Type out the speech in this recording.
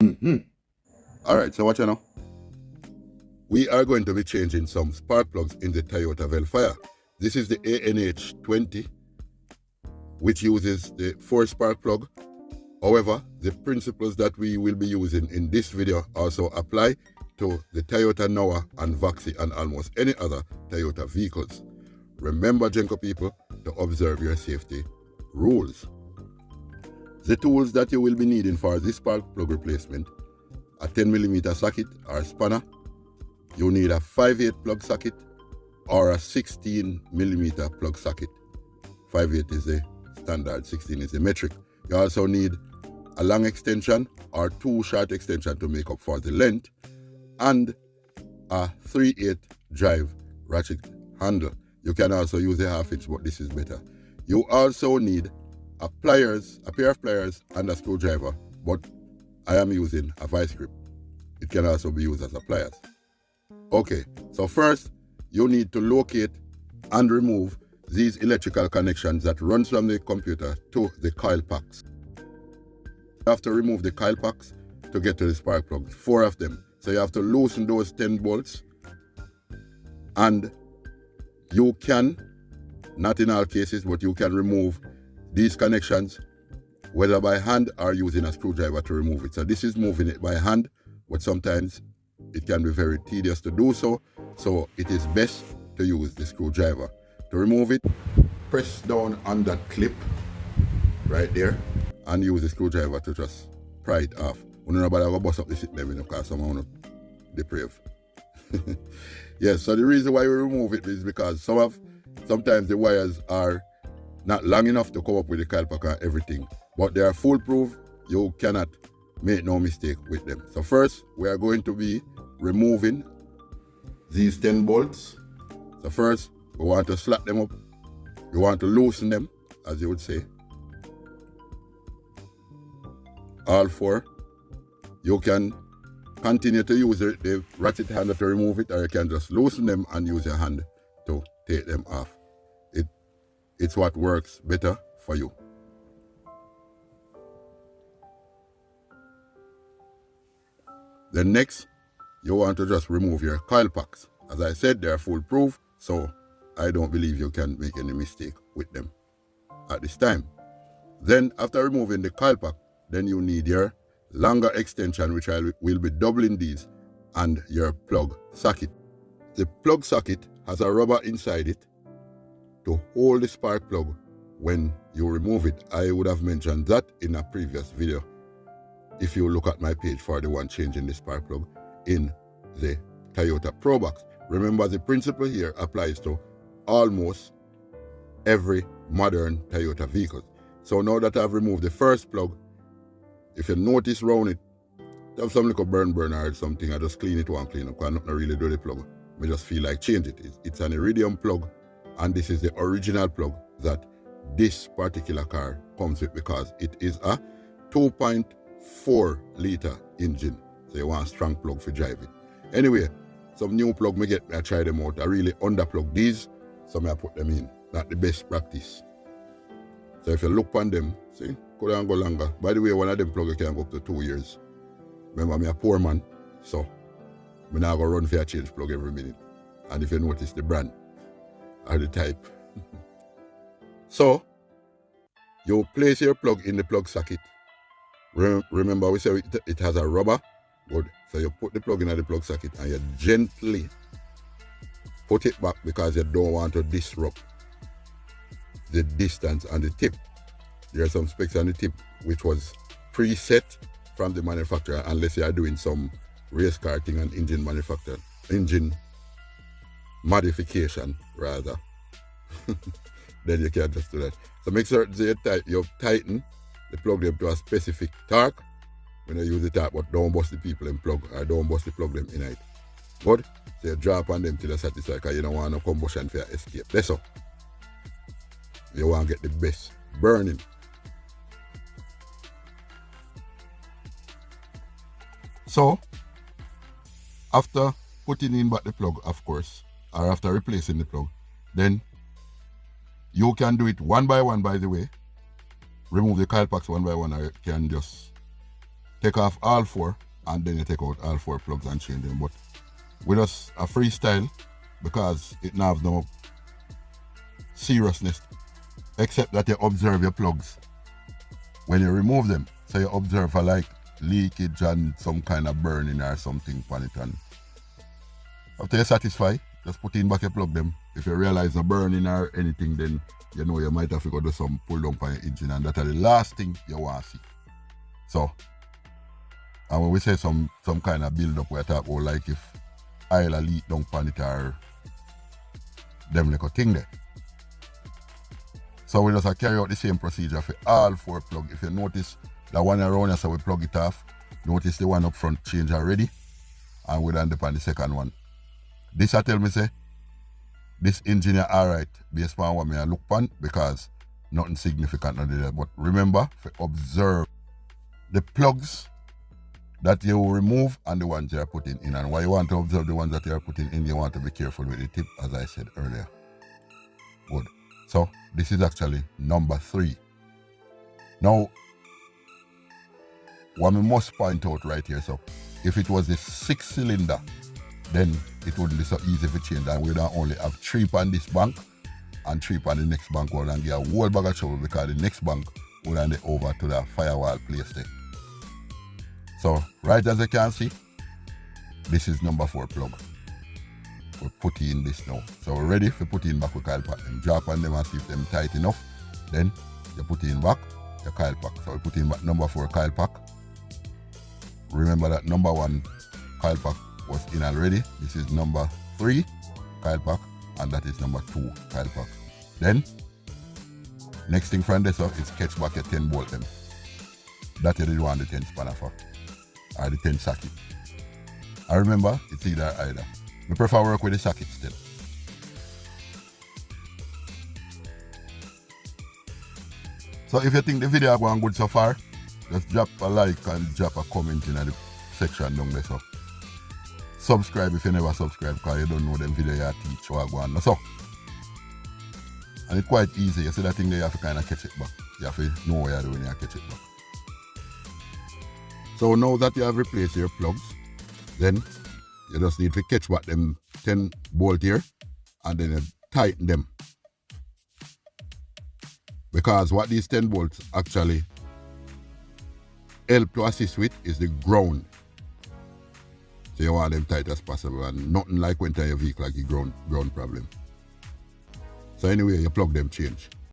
Alright, so watch you now. We are going to be changing some spark plugs in the Toyota Vellfire. This is the ANH20, which uses the 4-spark plug. However, the principles that we will be using in this video also apply to the Toyota Noah and Voxy and almost any other Toyota vehicles. Remember, Genco people, to observe your safety rules. The tools that you will be needing for this spark plug replacement: a 10mm socket or spanner. You need a 5/8 plug socket or a 16mm plug socket. 5/8 is the standard, 16 is the metric. You also need a long extension or 2 short extensions to make up for the length, and a 3/8 drive ratchet handle. You can also use a 1/2 inch, but this is better. You also need a pair of pliers and a screwdriver, but I am using a vice grip. It can also be used as a pliers. Okay, so first you need to locate and remove these electrical connections that runs from the computer to the coil packs. You have to remove the coil packs to get to the spark plug, 4 of them. So you have to loosen those 10 bolts, and you can, not in all cases, but you can remove these connections whether by hand or using a screwdriver to remove it. So this is moving it by hand, but sometimes it can be very tedious to do so, so it is best to use the screwdriver. To remove it, press down on that clip right there and use the screwdriver to just pry it off. You know, nobody will bust up the shit there because someone deprave. Yes, so the reason why we remove it is because sometimes the wires are not long enough to come up with the coil pack and everything, but they are foolproof. You cannot make no mistake with them. So first, we are going to be removing these 10 bolts. So first, we want to slap them up. We want to loosen them, as you would say. All 4. You can continue to use the ratchet handle to remove it, or you can just loosen them and use your hand to take them off. It's what works better for you. Then next, you want to just remove your coil packs. As I said, they are foolproof, so I don't believe you can make any mistake with them at this time. Then after removing the coil pack, then you need your longer extension, which I will be doubling these, and your plug socket. The plug socket has a rubber inside it to hold the spark plug when you remove it. I would have mentioned that in a previous video, if you look at my page for the one changing the spark plug in the Toyota Pro Box. Remember, the principle here applies to almost every modern Toyota vehicle. So now that I've removed the first plug, if you notice around it, have some little burn or something, I just clean it one clean up, because I'm not really do the plug. I just feel like change it. It's an iridium plug, and this is the original plug that this particular car comes with, because it is a 2.4 liter engine. So you want a strong plug for drive it. Anyway, some new plug I try them out. I really underplug these, so I put them in. Not the best practice. So if you look on them, see, could go longer. By the way, one of them plug can go up to 2 years. Remember, I'm a poor man, so I'm not going to run for a change plug every minute. And if you notice the brand or the type. So, you place your plug in the plug socket. Remember, we said it has a rubber. Good. So you put the plug in the plug socket and you gently put it back, because you don't want to disrupt the distance on the tip. There are some specs on the tip which was preset from the manufacturer, unless you are doing some race car thing and engine modification rather. Then you can just do that. So make sure that you tighten the plug them to a specific torque when you use the torque, but don't bust the people in plug, or don't bust the plug them in it. Good? So you drop on them till you satisfy, because you don't want no combustion for your escape. That's all. You want to get the best burning. So, after putting in back the plug, of course, or after replacing the plug, then you can do it one by one, by the way. Remove the coil packs one by one, or you can just take off all 4 and then you take out all 4 plugs and change them. But with us a freestyle, because it have no seriousness, except that you observe your plugs when you remove them. So you observe for like leakage and some kind of burning or something on it, and after you're satisfied, just put in back your plug them. If you realize the burning or anything, then you know you might have to go do some pull down on your engine, and that's the last thing you want to see. So, and when we say some kind of build up, we talk about like if oil a leak down on it or them little thing there. So we just carry out the same procedure for all 4 plugs. If you notice the one around here, so we plug it off. Notice the one up front change already, and we done on the second one. This I tell me say, this engine is alright based on what I look on, because nothing significant on there. But remember to observe the plugs that you remove and the ones you are putting in. And why you want to observe the ones that you are putting in, you want to be careful with the tip, as I said earlier. Good. So this is actually number 3. Now, what we must point out right here, so if it was a 6-cylinder, then it wouldn't be so easy to change, and we don't only have 3 on this bank and 3 on the next bank, or and get a whole bag of trouble, because the next bank will end over to the firewall place there. So right as you can see, this is number 4 plug. We put in this now. So we're ready to put in back with coil pack. Them drop on them and see if them tight enough. Then you put in back your coil pack. So we put in back number 4 coil pack. Remember that number 1 coil pack was in already. This is number 3 coil pack, and that is number 2 coil pack. Then next thing from this is catch back your 10 bolt them. That you did want the 10 spanner for, or the 10 socket. I remember it's either. I prefer work with the socket still. So if you think the video is going good so far, just drop a like and drop a comment in the section down there. So subscribe if you never subscribe, because you don't know them video you teach or go on. So, and it's quite easy. You see that thing there, you have to kind of catch it back. You have to know what you're doing when you catch it back. So now that you have replaced your plugs, then you just need to catch back them 10 bolt here, and then you tighten them. Because what these 10 bolts actually help to assist with is the ground. So you want them tight as possible, and nothing like when your vehicle like a ground problem. So anyway, you plug them change.